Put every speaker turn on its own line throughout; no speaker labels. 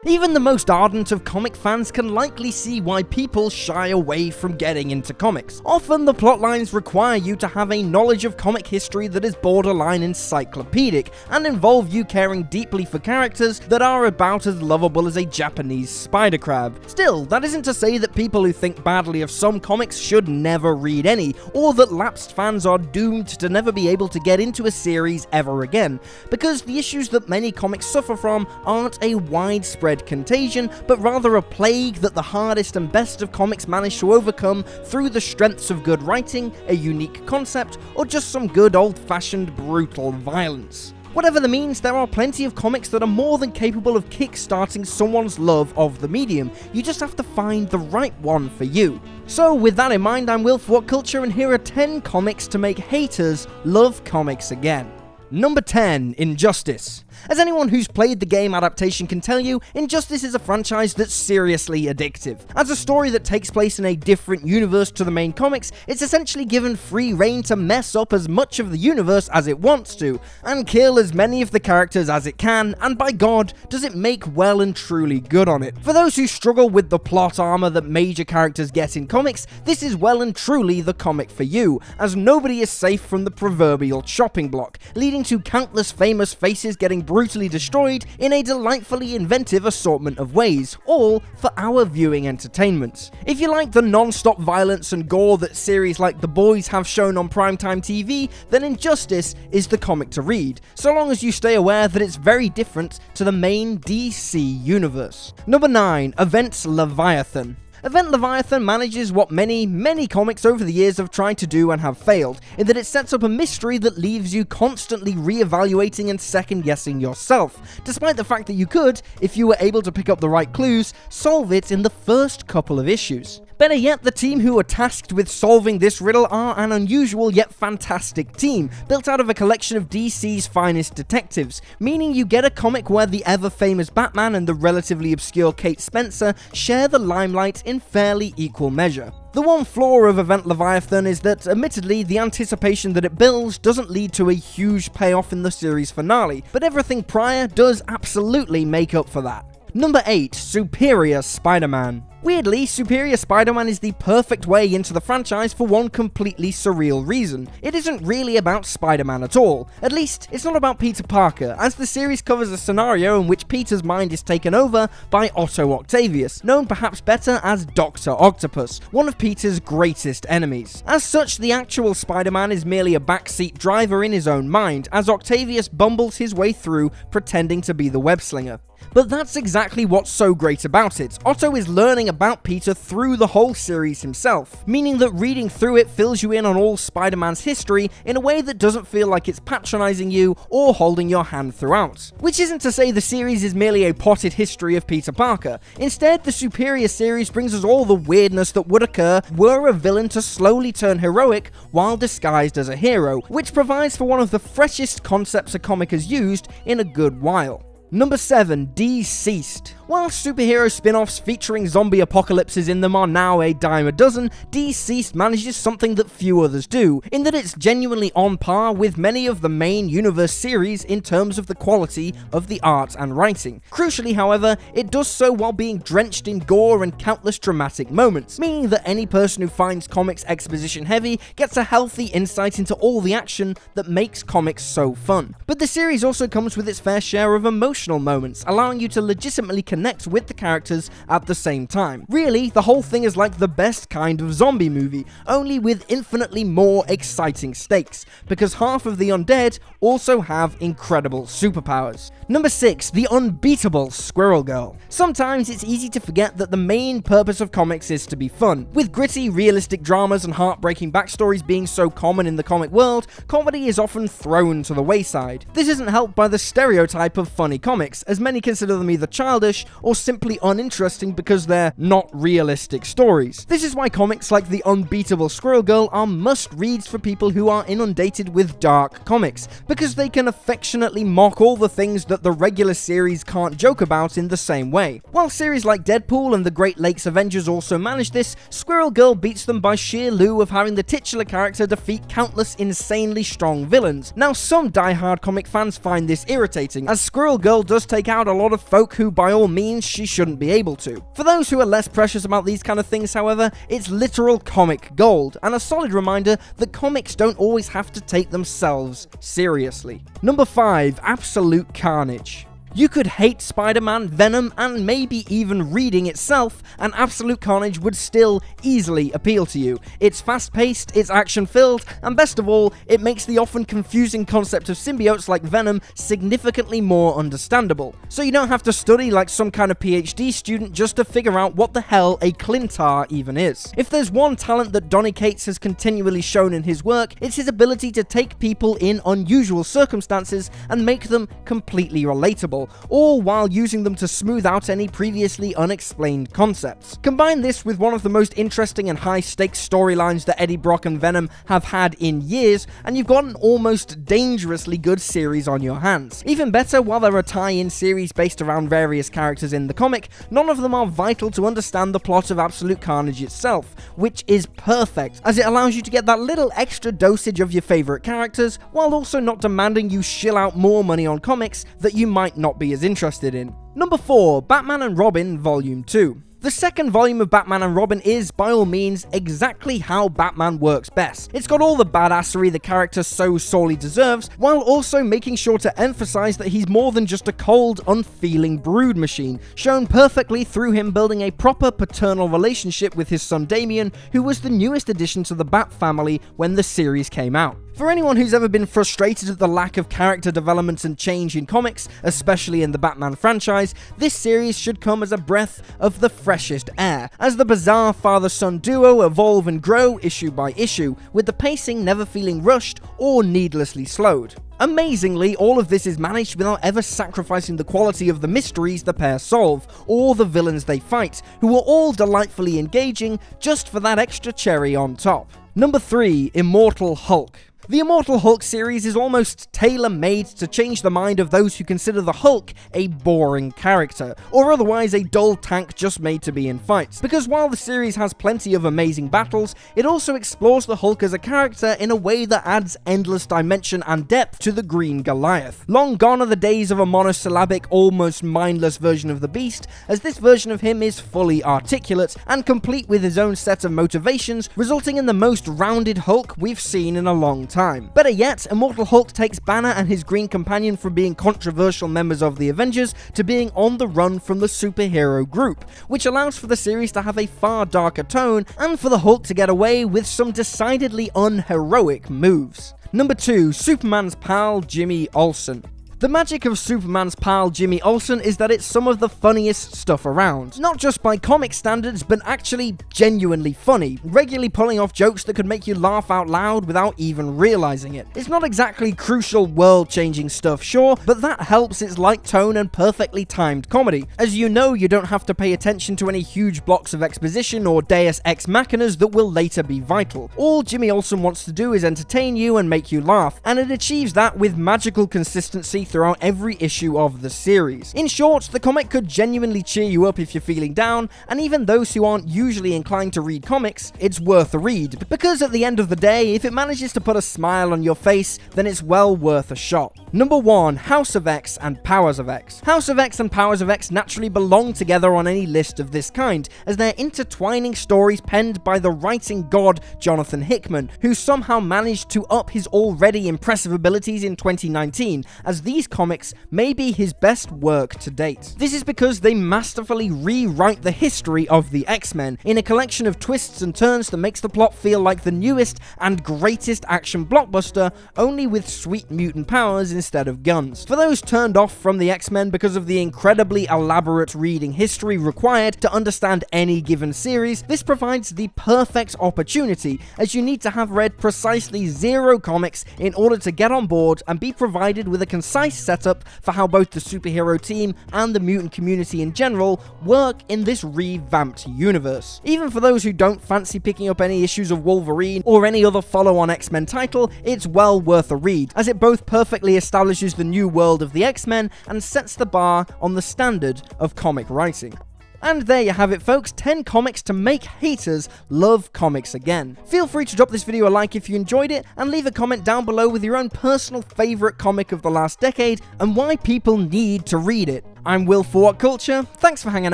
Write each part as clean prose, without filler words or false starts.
Even the most ardent of comic fans can likely see why people shy away from getting into comics. Often the plotlines require you to have a knowledge of comic history that is borderline encyclopedic, and involve you caring deeply for characters that are about as lovable as a Japanese spider crab. Still, that isn't to say that people who think badly of some comics should never read any, or that lapsed fans are doomed to never be able to get into a series ever again, because the issues that many comics suffer from aren't a widespread contagion, but rather a plague that the hardest and best of comics manage to overcome through the strengths of good writing, a unique concept, or just some good old-fashioned brutal violence. Whatever the means, there are plenty of comics that are more than capable of kick-starting someone's love of the medium. You just have to find the right one for you. So with that in mind, I'm Will for What Culture, and here are 10 comics to make haters love comics again. Number 10, Injustice. As anyone who's played the game adaptation can tell you, Injustice is a franchise that's seriously addictive. As a story that takes place in a different universe to the main comics, it's essentially given free reign to mess up as much of the universe as it wants to, and kill as many of the characters as it can, and by God, does it make well and truly good on it. For those who struggle with the plot armor that major characters get in comics, this is well and truly the comic for you, as nobody is safe from the proverbial chopping block, leading to countless famous faces getting brutally destroyed in a delightfully inventive assortment of ways, all for our viewing entertainment. If you like the non-stop violence and gore that series like The Boys have shown on primetime TV, then Injustice is the comic to read, so long as you stay aware that it's very different to the main DC universe. Number 9, Event Leviathan. Event Leviathan manages what many comics over the years have tried to do and have failed, in that it sets up a mystery that leaves you constantly re-evaluating and second-guessing yourself, despite the fact that you could, if you were able to pick up the right clues, solve it in the first couple of issues. Better yet, the team who are tasked with solving this riddle are an unusual yet fantastic team, built out of a collection of DC's finest detectives, meaning you get a comic where the ever-famous Batman and the relatively obscure Kate Spencer share the limelight in fairly equal measure. The one flaw of Event Leviathan is that, admittedly, the anticipation that it builds doesn't lead to a huge payoff in the series finale, but everything prior does absolutely make up for that. Number 8, Superior Spider-Man. Weirdly, Superior Spider-Man is the perfect way into the franchise for one completely surreal reason. It isn't really about Spider-Man at all. At least, it's not about Peter Parker, as the series covers a scenario in which Peter's mind is taken over by Otto Octavius, known perhaps better as Dr. Octopus, one of Peter's greatest enemies. As such, the actual Spider-Man is merely a backseat driver in his own mind, as Octavius bumbles his way through pretending to be the web-slinger. But that's exactly what's so great about it. Otto is learning about Peter through the whole series himself, meaning that reading through it fills you in on all Spider-Man's history in a way that doesn't feel like it's patronizing you or holding your hand throughout. Which isn't to say the series is merely a potted history of Peter Parker. Instead, the Superior series brings us all the weirdness that would occur were a villain to slowly turn heroic while disguised as a hero, which provides for one of the freshest concepts a comic has used in a good while. Number 7, DCeased. While superhero spin-offs featuring zombie apocalypses in them are now a dime a dozen, DCeased manages something that few others do, in that it's genuinely on par with many of the main universe series in terms of the quality of the art and writing. Crucially, however, it does so while being drenched in gore and countless dramatic moments, meaning that any person who finds comics exposition heavy gets a healthy insight into all the action that makes comics so fun. But the series also comes with its fair share of emotional moments, allowing you to legitimately connect with the characters at the same time. Really, the whole thing is like the best kind of zombie movie, only with infinitely more exciting stakes, because half of the undead also have incredible superpowers. Number 6, the unbeatable Squirrel Girl. Sometimes it's easy to forget that the main purpose of comics is to be fun. With gritty, realistic dramas and heartbreaking backstories being so common in the comic world, comedy is often thrown to the wayside. This isn't helped by the stereotype of funny comics, as many consider them either childish or simply uninteresting because they're not realistic stories. This is why comics like the unbeatable Squirrel Girl are must-reads for people who are inundated with dark comics, because they can affectionately mock all the things that the regular series can't joke about in the same way. While series like Deadpool and the Great Lakes Avengers also manage this, Squirrel Girl beats them by sheer lieu of having the titular character defeat countless insanely strong villains. Now, some die-hard comic fans find this irritating, as Squirrel Girl does take out a lot of folk who by all means she shouldn't be able to. For those who are less precious about these kind of things, however, it's literal comic gold, and a solid reminder that comics don't always have to take themselves seriously. Number 5. Absolute Carnage. You could hate Spider-Man, Venom, and maybe even reading itself, and Absolute Carnage would still easily appeal to you. It's fast-paced, it's action-filled, and best of all, it makes the often confusing concept of symbiotes like Venom significantly more understandable. So you don't have to study like some kind of PhD student just to figure out what the hell a Clintar even is. If there's one talent that Donny Cates has continually shown in his work, it's his ability to take people in unusual circumstances and make them completely relatable, all while using them to smooth out any previously unexplained concepts. Combine this with one of the most interesting and high-stakes storylines that Eddie Brock and Venom have had in years, and you've got an almost dangerously good series on your hands. Even better, while there are tie-in series based around various characters in the comic, none of them are vital to understand the plot of Absolute Carnage itself, which is perfect, as it allows you to get that little extra dosage of your favorite characters, while also not demanding you shill out more money on comics that you might not be as interested in. Number 4. Batman and Robin Volume 2. The second volume of Batman and Robin is, by all means, exactly how Batman works best. It's got all the badassery the character so sorely deserves, while also making sure to emphasize that he's more than just a cold, unfeeling brood machine, shown perfectly through him building a proper paternal relationship with his son Damian, who was the newest addition to the Bat family when the series came out. For anyone who's ever been frustrated at the lack of character development and change in comics, especially in the Batman franchise, this series should come as a breath of the freshest air, as the bizarre father-son duo evolve and grow issue by issue, with the pacing never feeling rushed or needlessly slowed. Amazingly, all of this is managed without ever sacrificing the quality of the mysteries the pair solve, or the villains they fight, who are all delightfully engaging just for that extra cherry on top. Number 3. Immortal Hulk. The Immortal Hulk series is almost tailor-made to change the mind of those who consider the Hulk a boring character, or otherwise a dull tank just made to be in fights. Because while the series has plenty of amazing battles, it also explores the Hulk as a character in a way that adds endless dimension and depth to the Green Goliath. Long gone are the days of a monosyllabic, almost mindless version of the Beast, as this version of him is fully articulate and complete with his own set of motivations, resulting in the most rounded Hulk we've seen in a long time. Better yet, Immortal Hulk takes Banner and his Green Companion from being controversial members of the Avengers to being on the run from the superhero group, which allows for the series to have a far darker tone and for the Hulk to get away with some decidedly unheroic moves. Number 2. Superman's pal Jimmy Olsen. The magic of Superman's pal Jimmy Olsen is that it's some of the funniest stuff around. Not just by comic standards, but actually genuinely funny, regularly pulling off jokes that could make you laugh out loud without even realizing it. It's not exactly crucial world-changing stuff, sure, but that helps its light tone and perfectly timed comedy. As you know, you don't have to pay attention to any huge blocks of exposition or deus ex machinas that will later be vital. All Jimmy Olsen wants to do is entertain you and make you laugh, and it achieves that with magical consistency throughout every issue of the series. In short, the comic could genuinely cheer you up if you're feeling down, and even those who aren't usually inclined to read comics, it's worth a read, because at the end of the day, if it manages to put a smile on your face, then it's well worth a shot. Number 1. House of X and Powers of X. House of X and Powers of X naturally belong together on any list of this kind, as they're intertwining stories penned by the writing god Jonathan Hickman, who somehow managed to up his already impressive abilities in 2019, as these comics may be his best work to date. This is because they masterfully rewrite the history of the X-Men in a collection of twists and turns that makes the plot feel like the newest and greatest action blockbuster, only with sweet mutant powers instead of guns. For those turned off from the X-Men because of the incredibly elaborate reading history required to understand any given series, this provides the perfect opportunity, as you need to have read precisely 0 comics in order to get on board and be provided with a concise nice setup for how both the superhero team and the mutant community in general work in this revamped universe. Even for those who don't fancy picking up any issues of Wolverine or any other follow-on X-Men title, it's well worth a read, as it both perfectly establishes the new world of the X-Men and sets the bar on the standard of comic writing. And there you have it, folks, 10 comics to make haters love comics again. Feel free to drop this video a like if you enjoyed it, and leave a comment down below with your own personal favourite comic of the last decade, and why people need to read it. I'm Will for What Culture, thanks for hanging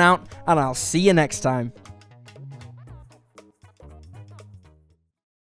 out, and I'll see you next time.